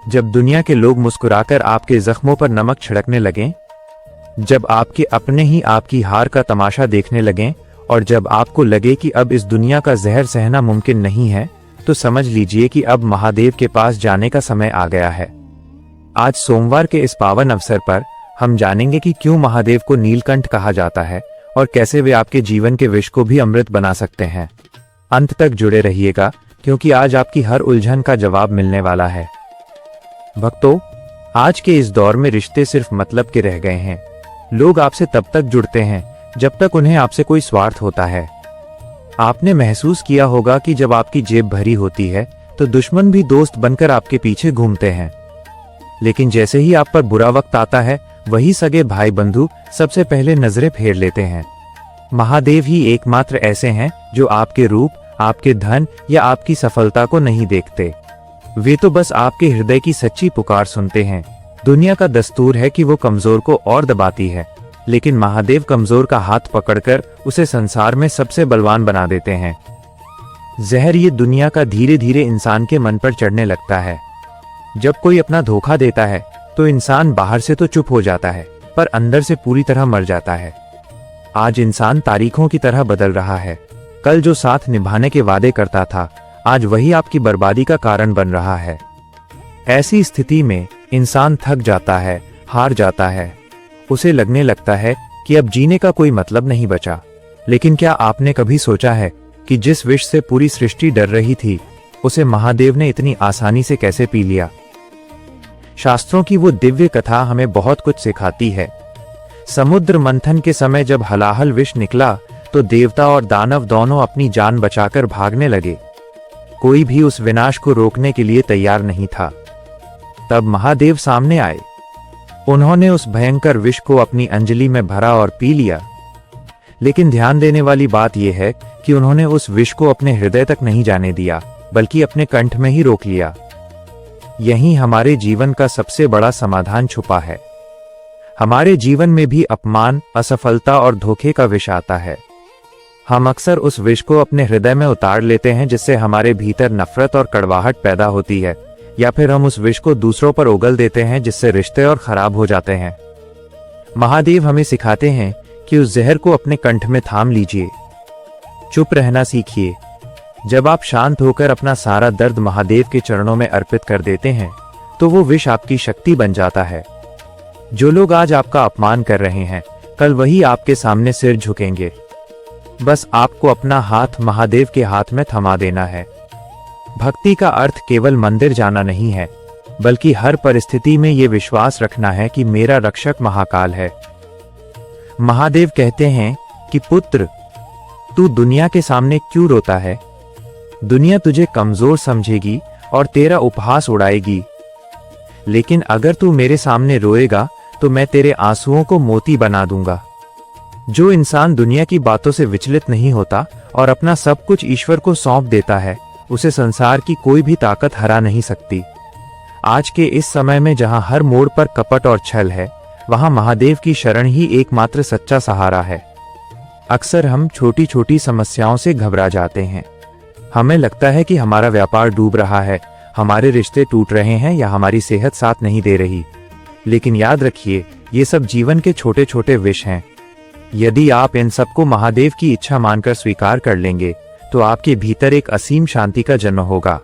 जब दुनिया के लोग मुस्कुराकर आपके जख्मों पर नमक छिड़कने लगें, जब आपके अपने ही आपकी हार का तमाशा देखने लगें और जब आपको लगे कि अब इस दुनिया का जहर सहना मुमकिन नहीं है, तो समझ लीजिए कि अब महादेव के पास जाने का समय आ गया है। आज सोमवार के इस पावन अवसर पर हम जानेंगे कि क्यों महादेव को नीलकंठ कहा जाता है और कैसे वे आपके जीवन के विष को भी अमृत बना सकते हैं। अंत तक जुड़े रहिएगा, क्योंकि आज आपकी हर उलझन का जवाब मिलने वाला है। भक्तों, आज के इस दौर में रिश्ते सिर्फ मतलब के रह गए हैं। लोग आपसे तब तक जुड़ते हैं जब तक उन्हें आपसे कोई स्वार्थ होता है। आपने महसूस किया होगा कि जब आपकी जेब भरी होती है तो दुश्मन भी दोस्त बनकर आपके पीछे घूमते हैं, लेकिन जैसे ही आप पर बुरा वक्त आता है, वही सगे भाई बंधु सबसे पहले नजरें फेर लेते हैं। महादेव ही एकमात्र ऐसे हैं जो आपके रूप, आपके धन या आपकी सफलता को नहीं देखते। वे तो बस आपके हृदय की सच्ची पुकार सुनते हैं। दुनिया का दस्तूर है कि वो कमजोर को और दबाती है, लेकिन महादेव कमजोर का हाथ पकड़कर उसे संसार में सबसे बलवान बना देते हैं। जहर ये दुनिया का धीरे धीरे इंसान के मन पर चढ़ने लगता है। जब कोई अपना धोखा देता है तो इंसान बाहर से तो चुप हो जाता है, पर अंदर से पूरी तरह मर जाता है। आज इंसान तारीखों की तरह बदल रहा है। कल जो साथ निभाने के वादे करता था, आज वही आपकी बर्बादी का कारण बन रहा है। ऐसी स्थिति में इंसान थक जाता है, हार जाता है। उसे लगने लगता है कि अब जीने का कोई मतलब नहीं बचा। लेकिन क्या आपने कभी सोचा है कि जिस विष से पूरी सृष्टि डर रही थी, उसे महादेव ने इतनी आसानी से कैसे पी लिया? शास्त्रों की वो दिव्य कथा हमें बहुत कुछ सिखाती है। समुद्र मंथन के समय जब हलाहल विष निकला तो देवता और दानव दोनों अपनी जान बचाकर भागने लगे। कोई भी उस विनाश को रोकने के लिए तैयार नहीं था। तब महादेव सामने आए। उन्होंने उस भयंकर विष को अपनी अंजलि में भरा और पी लिया। लेकिन ध्यान देने वाली बात यह है कि उन्होंने उस विष को अपने हृदय तक नहीं जाने दिया, बल्कि अपने कंठ में ही रोक लिया। यहीं हमारे जीवन का सबसे बड़ा समाधान छुपा है। हमारे जीवन में भी अपमान, असफलता और धोखे का विष आता है। हम अक्सर उस विष को अपने हृदय में उतार लेते हैं, जिससे हमारे भीतर नफरत और कड़वाहट पैदा होती है, या फिर हम उस विष को दूसरों पर उगल देते हैं, जिससे रिश्ते और खराब हो जाते हैं। महादेव हमें सिखाते हैं कि उस जहर को अपने कंठ में थाम लीजिए, चुप रहना सीखिए। जब आप शांत होकर अपना सारा दर्द महादेव के चरणों में अर्पित कर देते हैं, तो वो विष आपकी शक्ति बन जाता है। जो लोग आज आपका अपमान कर रहे हैं, कल वही आपके सामने सिर झुकेंगे। बस आपको अपना हाथ महादेव के हाथ में थमा देना है। भक्ति का अर्थ केवल मंदिर जाना नहीं है, बल्कि हर परिस्थिति में ये विश्वास रखना है कि मेरा रक्षक महाकाल है। महादेव कहते हैं कि पुत्र, तू दुनिया के सामने क्यों रोता है? दुनिया तुझे कमजोर समझेगी और तेरा उपहास उड़ाएगी, लेकिन अगर तू मेरे सामने रोएगा तो मैं तेरे आंसुओं को मोती बना दूंगा। जो इंसान दुनिया की बातों से विचलित नहीं होता और अपना सब कुछ ईश्वर को सौंप देता है, उसे संसार की कोई भी ताकत हरा नहीं सकती। आज के इस समय में जहां हर मोड़ पर कपट और छल है, वहां महादेव की शरण ही एकमात्र सच्चा सहारा है। अक्सर हम छोटी छोटी समस्याओं से घबरा जाते हैं। हमें लगता है कि हमारा व्यापार डूब रहा है, हमारे रिश्ते टूट रहे हैं या हमारी सेहत साथ नहीं दे रही। लेकिन याद रखिए, ये सब जीवन के छोटे छोटे विष हैं। यदि आप इन सबको महादेव की इच्छा मानकर स्वीकार कर लेंगे, तो आपके भीतर एक असीम शांति का जन्म होगा।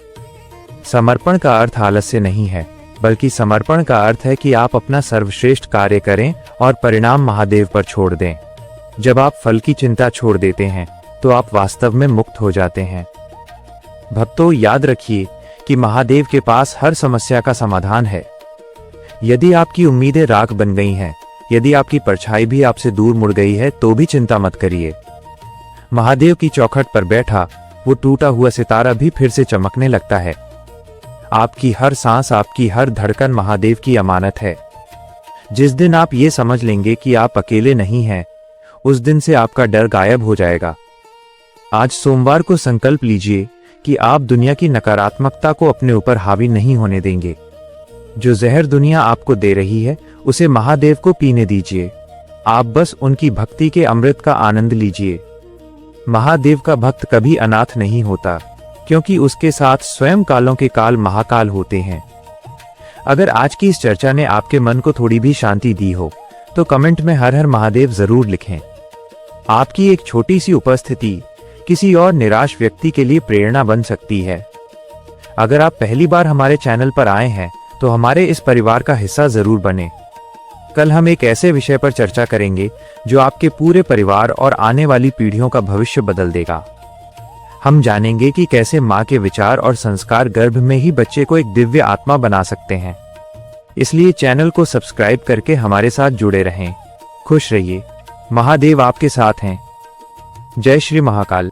समर्पण का अर्थ आलस्य नहीं है, बल्कि समर्पण का अर्थ है कि आप अपना सर्वश्रेष्ठ कार्य करें और परिणाम महादेव पर छोड़ दें। जब आप फल की चिंता छोड़ देते हैं, तो आप वास्तव में मुक्त हो जाते हैं। भक्तों, याद रखिए कि महादेव के पास हर समस्या का समाधान है। यदि आपकी उम्मीदें राख बन गई हैं, यदि आपकी परछाई भी आपसे दूर मुड़ गई है, तो भी चिंता मत करिए। महादेव की चौखट पर बैठा वो टूटा हुआ सितारा भी फिर से चमकने लगता है। आपकी हर सांस, आपकी हर धड़कन महादेव की अमानत है। जिस दिन आप ये समझ लेंगे कि आप अकेले नहीं हैं, उस दिन से आपका डर गायब हो जाएगा। आज सोमवार को संकल्प लीजिए कि आप दुनिया की नकारात्मकता को अपने ऊपर हावी नहीं होने देंगे। जो जहर दुनिया आपको दे रही है, उसे महादेव को पीने दीजिए। आप बस उनकी भक्ति के अमृत का आनंद लीजिए। महादेव का भक्त कभी अनाथ नहीं होता, क्योंकि उसके साथ स्वयं कालों के काल महाकाल होते हैं। अगर आज की इस चर्चा ने आपके मन को थोड़ी भी शांति दी हो तो कमेंट में हर हर महादेव जरूर लिखें। आपकी एक छोटी सी उपस्थिति किसी और निराश व्यक्ति के लिए प्रेरणा बन सकती है। अगर आप पहली बार हमारे चैनल पर आए हैं तो हमारे इस परिवार का हिस्सा जरूर बने। कल हम एक ऐसे विषय पर चर्चा करेंगे जो आपके पूरे परिवार और आने वाली पीढ़ियों का भविष्य बदल देगा। हम जानेंगे कि कैसे माँ के विचार और संस्कार गर्भ में ही बच्चे को एक दिव्य आत्मा बना सकते हैं। इसलिए चैनल को सब्सक्राइब करके हमारे साथ जुड़े रहें। खुश रहिए। महादेव आपके साथ हैं। जय श्री महाकाल।